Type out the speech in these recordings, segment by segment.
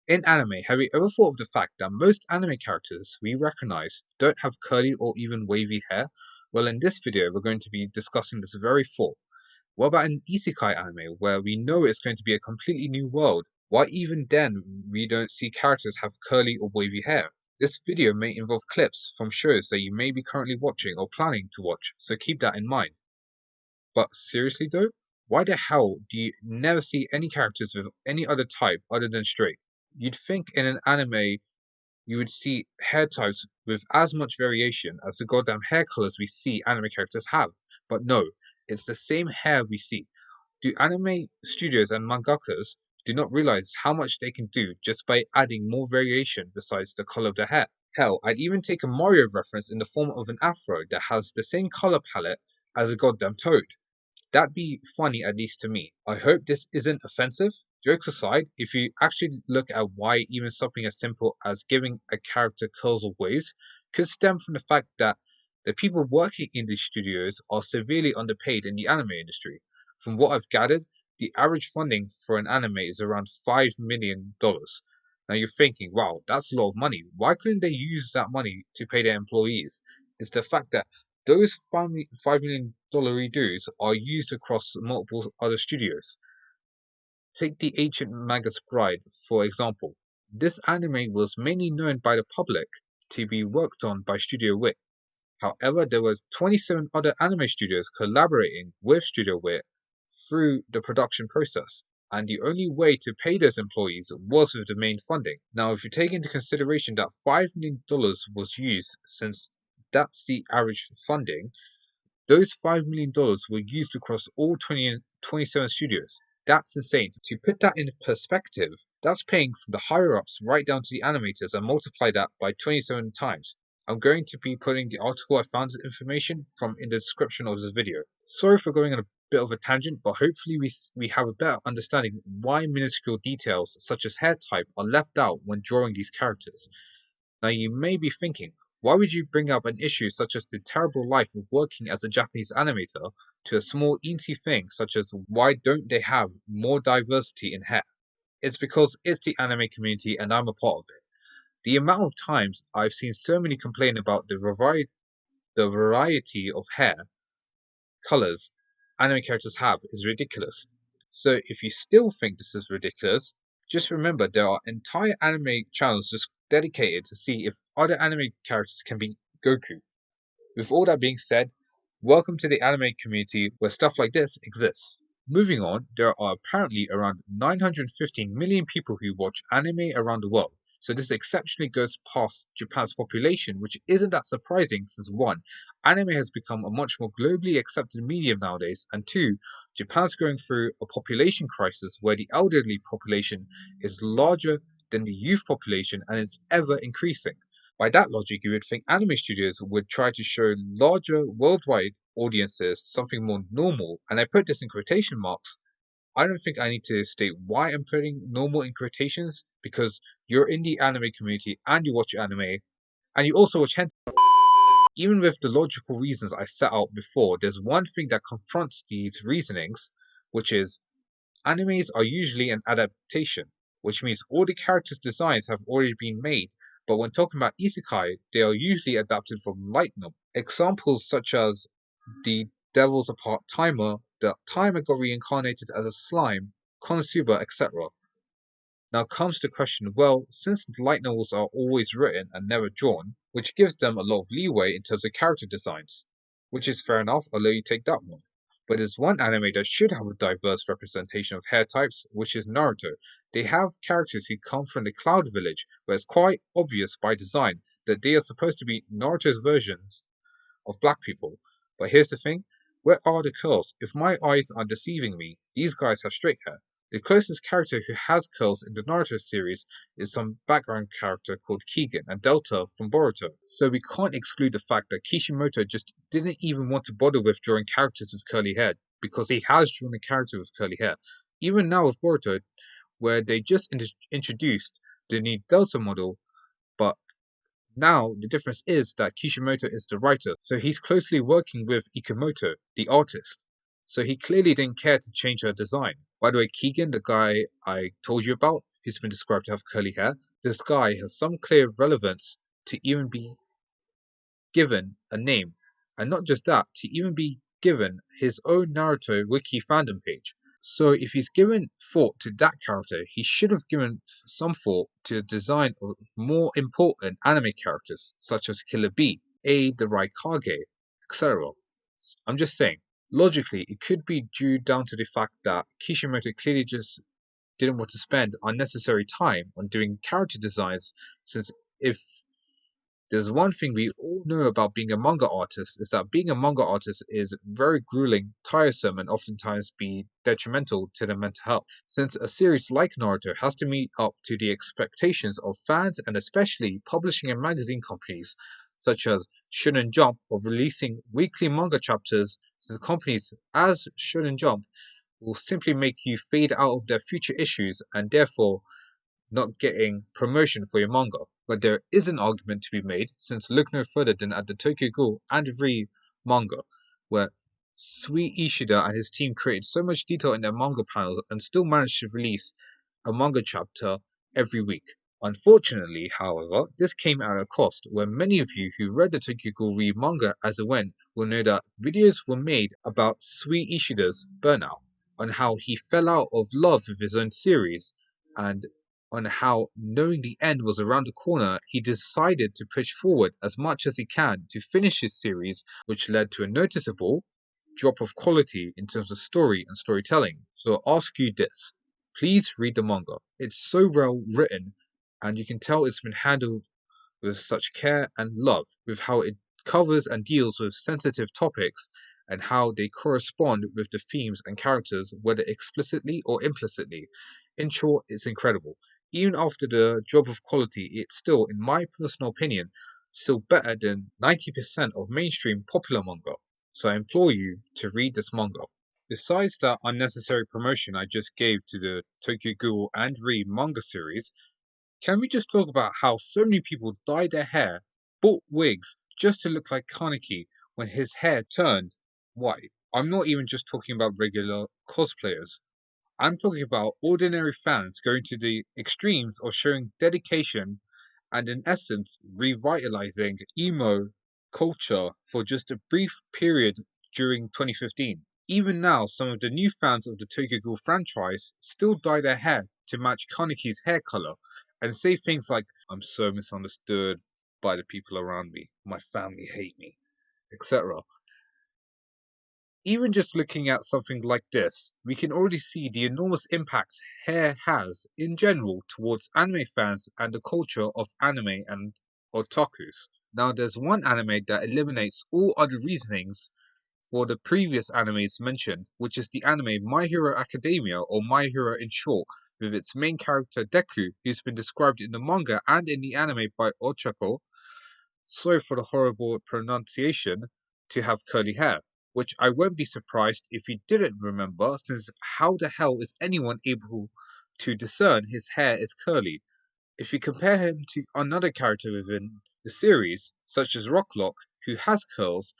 In anime, have you ever thought of the fact that most anime characters we recognize don't have curly or even wavy hair? Well, in this video, we're going to be discussing this very thought. What about an isekai anime where we know it's going to be a completely new world? Why even then we don't see characters have curly or wavy hair? This video may involve clips from shows that you may be currently watching or planning to watch, so keep that in mind. But seriously though, why the hell do you never see any characters with any other type other than straight? You'd think in an anime you would see hair types with as much variation as the goddamn hair colors we see anime characters have. But no, it's the same hair we see. Do anime studios and mangakas do not realize how much they can do just by adding more variation besides the color of the hair? Hell, I'd even take a Mario reference in the form of an afro that has the same color palette as a goddamn toad. That'd be funny, at least to me. I hope this isn't offensive. Jokes aside, if you actually look at why even something as simple as giving a character curls or waves could stem from the fact that the people working in these studios are severely underpaid in the anime industry. From what I've gathered, the average funding for an anime is around $5 million. Now you're thinking, wow, that's a lot of money. Why couldn't they use that money to pay their employees? It's the fact that those $5 million dues are used across multiple other studios. Take the Ancient Magus Bride, for example. This anime was mainly known by the public to be worked on by Studio Wit. However, there were 27 other anime studios collaborating with Studio Wit through the production process, and the only way to pay those employees was with the main funding. Now, if you take into consideration that $5 million was used, since that's the average funding, those $5 million were used across all 27 studios. That's insane. To put that in perspective, that's paying from the higher ups right down to the animators and multiply that by 27 times. I'm going to be putting the article I found this information from in the description of this video. Sorry for going on a bit of a tangent, but hopefully we have a better understanding why minuscule details such as hair type are left out when drawing these characters. Now you may be thinking, why would you bring up an issue such as the terrible life of working as a Japanese animator to a small easy thing such as why don't they have more diversity in hair? It's because it's the anime community and I'm a part of it. The amount of times I've seen so many complain about the variety of hair colors anime characters have is ridiculous. So if you still think this is ridiculous, just remember there are entire anime channels just dedicated to see if other anime characters can be Goku. With all that being said, welcome to the anime community where stuff like this exists. Moving on, there are apparently around 915 million people who watch anime around the world. So this exceptionally goes past Japan's population, which isn't that surprising since 1. Anime has become a much more globally accepted medium nowadays, and 2. Japan's going through a population crisis where the elderly population is larger than the youth population and it's ever increasing. By that logic, you would think anime studios would try to show larger worldwide audiences something more normal, and I put this in quotation marks. I don't think I need to state why I'm putting normal in quotations, because you're in the anime community and you watch anime, and you also watch hentai. Even with the logical reasons I set out before, there's one thing that confronts these reasonings, which is animes are usually an adaptation, which means all the characters' designs have already been made, but when talking about isekai, they are usually adapted from light novel. Examples such as the Devil's a Part-Timer, the timer got reincarnated as a slime, Konosuba, etc. Now comes the question, well, since light novels are always written and never drawn, which gives them a lot of leeway in terms of character designs, which is fair enough, I'll let you take that one. But there's one anime that should have a diverse representation of hair types, which is Naruto. They have characters who come from the Cloud Village, where it's quite obvious by design that they are supposed to be Naruto's versions of black people. But here's the thing, where are the curls? If my eyes are deceiving me, these guys have straight hair. The closest character who has curls in the Naruto series is some background character called Keegan and Delta from Boruto. So we can't exclude the fact that Kishimoto just didn't even want to bother with drawing characters with curly hair, because he has drawn a character with curly hair. Even now with Boruto, where they just introduced the new Delta model, but now the difference is that Kishimoto is the writer, so he's closely working with Ikemoto, the artist. So he clearly didn't care to change her design. By the way, Keegan, the guy I told you about, who's been described to have curly hair, this guy has some clear relevance to even be given a name, and not just that, to even be given his own Naruto wiki fandom page. So if he's given thought to that character, he should have given some thought to the design of more important anime characters, such as Killer Bee, A the Raikage, etc. I'm just saying, logically, it could be due down to the fact that Kishimoto clearly just didn't want to spend unnecessary time on doing character designs, since if there's one thing we all know about being a manga artist is that being a manga artist is very grueling, tiresome, and oftentimes be detrimental to their mental health. Since a series like Naruto has to meet up to the expectations of fans and especially publishing and magazine companies such as Shonen Jump of releasing weekly manga chapters, since companies as Shonen Jump will simply make you fade out of their future issues and therefore not getting promotion for your manga. But there is an argument to be made, since look no further than at the Tokyo Ghoul and Re manga, where Sui Ishida and his team created so much detail in their manga panels and still managed to release a manga chapter every week. Unfortunately, however, this came at a cost, where many of you who read the Tokyo Ghoul Re manga as it went will know that videos were made about Sui Ishida's burnout, on how he fell out of love with his own series, and on how, knowing the end was around the corner, he decided to push forward as much as he can to finish his series, which led to a noticeable drop of quality in terms of story and storytelling. So I'll ask you this. Please read the manga. It's so well written, and you can tell it's been handled with such care and love, with how it covers and deals with sensitive topics and how they correspond with the themes and characters, whether explicitly or implicitly. In short, it's incredible. Even after the drop of quality, it's still, in my personal opinion, still better than 90% of mainstream popular manga. So I implore you to read this manga. Besides that unnecessary promotion I just gave to the Tokyo Ghoul and Re manga series, can we just talk about how so many people dye their hair, bought wigs, just to look like Kaneki when his hair turned white? I'm not even just talking about regular cosplayers. I'm talking about ordinary fans going to the extremes of showing dedication and, in essence, revitalizing emo culture for just a brief period during 2015. Even now, some of the new fans of the Tokyo Ghoul franchise still dye their hair to match Kaneki's hair color and say things like, I'm so misunderstood by the people around me, my family hate me, etc. Even just looking at something like this, we can already see the enormous impact hair has in general towards anime fans and the culture of anime and otakus. Now, there's one anime that eliminates all other reasonings for the previous animes mentioned, which is the anime My Hero Academia, or My Hero in short, with its main character Deku, who's been described in the manga and in the anime by Ochako, sorry for the horrible pronunciation, to have curly hair, which I won't be surprised if you didn't remember, since how the hell is anyone able to discern his hair is curly? If you compare him to another character within the series, such as Rocklock, who has curls,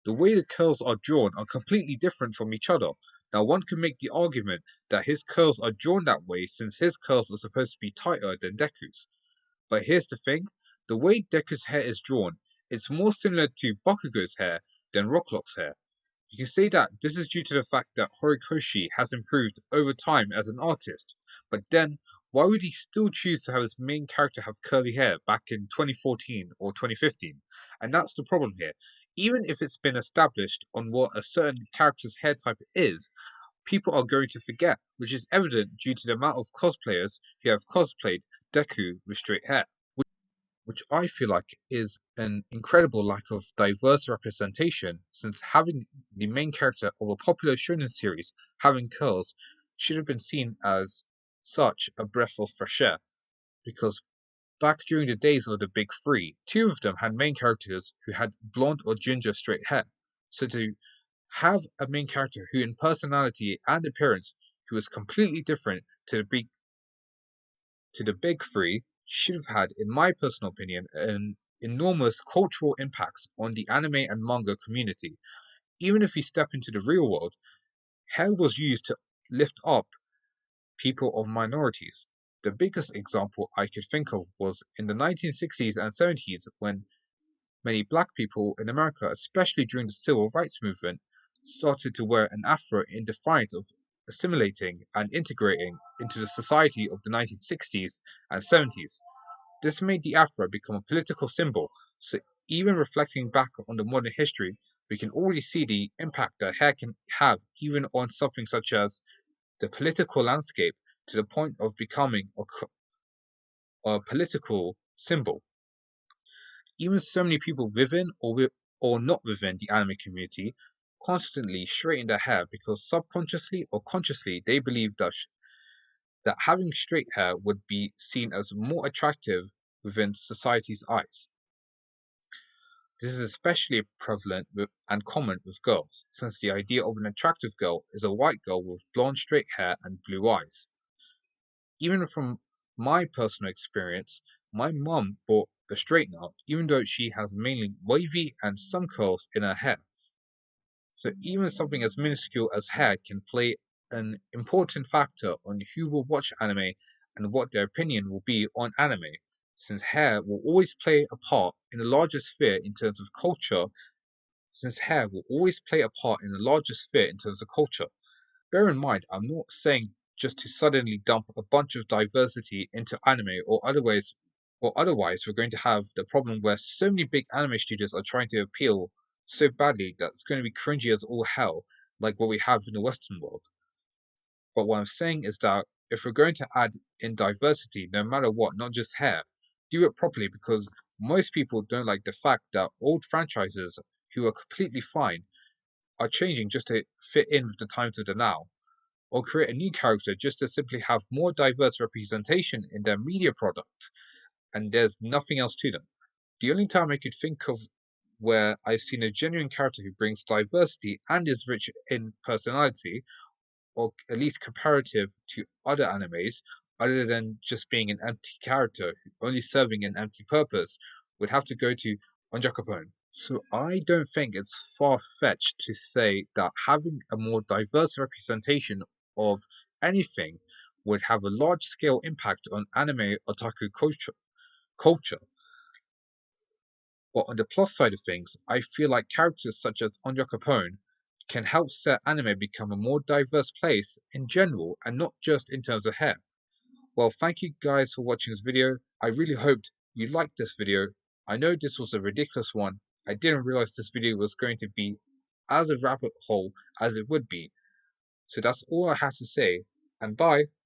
the way the curls are drawn are completely different from each other. Now, one can make the argument that his curls are drawn that way since his curls are supposed to be tighter than Deku's. But here's the thing, the way Deku's hair is drawn, it's more similar to Bakugo's hair than Rocklock's hair. You can say that this is due to the fact that Horikoshi has improved over time as an artist, but then why would he still choose to have his main character have curly hair back in 2014 or 2015? And that's the problem here. Even if it's been established on what a certain character's hair type is, people are going to forget, which is evident due to the amount of cosplayers who have cosplayed Deku with straight hair, which I feel like is an incredible lack of diverse representation, since having the main character of a popular shonen series having curls should have been seen as such a breath of fresh air, because back during the days of the big three, two of them had main characters who had blonde or ginger straight hair. So to have a main character who in personality and appearance who is completely different to the big three should have had, in my personal opinion, an enormous cultural impact on the anime and manga community. Even if we step into the real world, hair was used to lift up people of minorities. The biggest example I could think of was in the 1960s and 70s when many black people in America, especially during the civil rights movement, started to wear an afro in defiance of assimilating and integrating into the society of the 1960s and 70s. This made the afro become a political symbol, so even reflecting back on the modern history, we can already see the impact that hair can have even on something such as the political landscape to the point of becoming a political symbol. Even so many people within or not within the anime community constantly straighten their hair because subconsciously or consciously they believe that having straight hair would be seen as more attractive within society's eyes. This is especially prevalent and common with girls, since the idea of an attractive girl is a white girl with blonde straight hair and blue eyes. Even from my personal experience, my mum bought a straightener even though she has mainly wavy and some curls in her hair. So even something as minuscule as hair can play an important factor on who will watch anime and what their opinion will be on anime, since hair will always play a part in the larger sphere in terms of culture, since hair will always play a part in the larger sphere in terms of culture. Bear in mind, I'm not saying just to suddenly dump a bunch of diversity into anime or otherwise we're going to have the problem where so many big anime studios are trying to appeal so badly that it's going to be cringy as all hell, like what we have in the Western world. But what I'm saying is that if we're going to add in diversity, no matter what, not just hair, do it properly because most people don't like the fact that old franchises who are completely fine are changing just to fit in with the times of the now, or create a new character just to simply have more diverse representation in their media product, and there's nothing else to them. The only time I could think of where I've seen a genuine character who brings diversity and is rich in personality, or at least comparative to other animes, other than just being an empty character, only serving an empty purpose, would have to go to Onjakapone. So I don't think it's far-fetched to say that having a more diverse representation of anything would have a large-scale impact on anime otaku culture. But on the plus side of things, I feel like characters such as Anja Capone can help set anime become a more diverse place in general and not just in terms of hair. Well, thank you guys for watching this video. I really hoped you liked this video. I know this was a ridiculous one. I didn't realize this video was going to be as a rabbit hole as it would be. So that's all I have to say, and bye.